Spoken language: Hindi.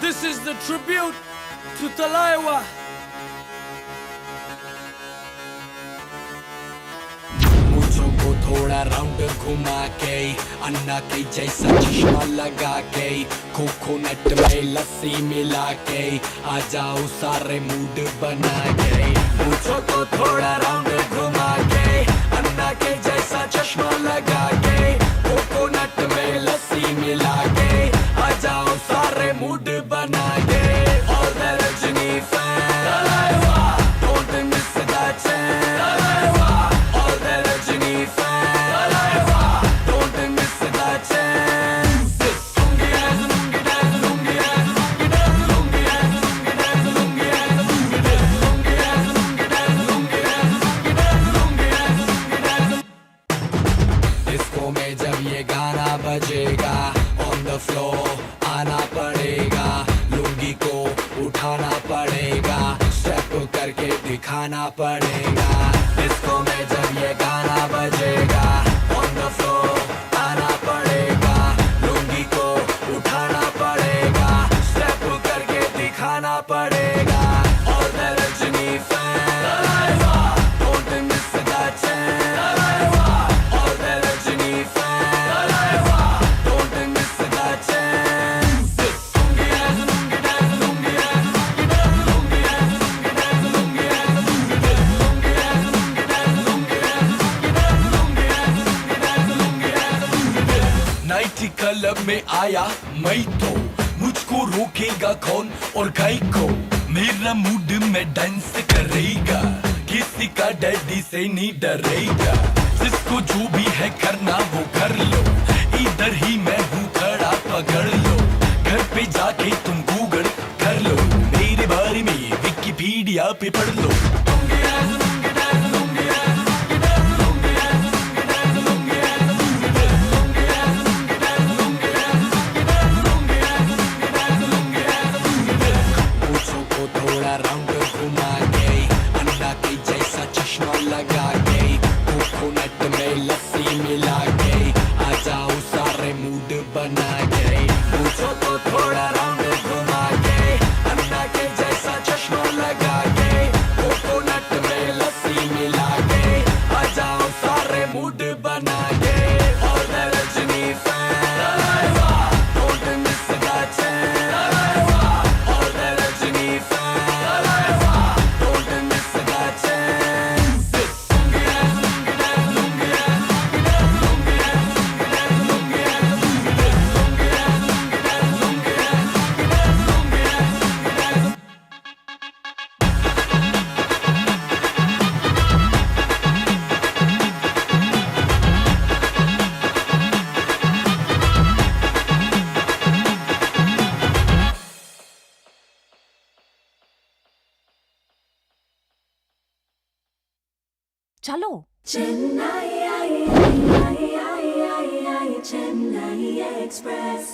This is the tribute to Talaiwa. मुझों को थोड़ा राउंड घुमा के अन्ना के जैसा चश्मा लगा के कोकोनट में लस्सी मिला के आ जाओ सारे मूड बना के। मुझों को थोड़ा राउंड घुमा के अन्ना के जैसा चश्मा लगा के कोकोनट में लस्सी मिला के आ जाओ सारे मूड बना के। All the Rajini fans, don't miss that chance. All the Rajini fans, don't miss that chance. Lungi dance, lungi dance, lungi dance, lungi dance, lungi dance, lungi dance, lungi dance, lungi dance, lungi dance, lungi dance, lungi dance, lungi dance, lungi dance. Disco में जब ये गाना बजेगा on the floor आना पड़ेगा, लुंगी को उठाना पड़ेगा, स्टेप करके दिखाना पड़ेगा। डिस्को में जब ये गाना बजेगा on the floor आना पड़ेगा, लुंगी को उठाना पड़ेगा, स्टेप करके दिखाना पड़ेगा। All the Rajini fans, don't miss that chance. All the Rajini fans, don't miss that chance. Lungi dance, lungi dance, lungi dance, lungi dance, lungi dance, lungi dance, lungi dance, lungi dance, lungi dance, lungi dance, lungi dance, lungi dance, lungi dance. Night club में आया मैं तो मुझको रोकेगा कौन और गाय को, मेरा मूड में डांस करेगा, किसी का डैडी से नहीं डरेगा। जिसको जो भी है करना वो कर लो, इधर ही मैं हूँ खड़ा पकड़ लो। घर पे जाके तुम गूगल कर लो, मेरे बारे में विकिपीडिया पे पढ़ लो। Lungi dance, lungi dance, lungi dance, lungi dance, lungi dance, lungi dance, lungi dance, lungi dance, lungi dance, lungi dance, lungi dance, lungi dance, lungi dance, lungi dance, lungi dance. पूछो को थोड़ा राउंड घुमा के अन्ना के जैसा चश्मा लगा के कोकोनट में लस्सी मिला के आ जाओ सारे मूड बना के। पूछो को थोड़ा राउंड घुमा के अन्ना के जैसा चश्मा लगा के कोकोनट में लस्सी मिला के आ जाओ सारे मूड बना के। All the Rajini fans, don't miss that chance. All the Rajini fans, don't miss that chance. Lungi dance, lungi dance, lungi dance, lungi dance, lungi dance, lungi dance, lungi dance, lungi dance, lungi dance, lungi dance, lungi dance, lungi dance, lungi dance. चलो। Chennai Express.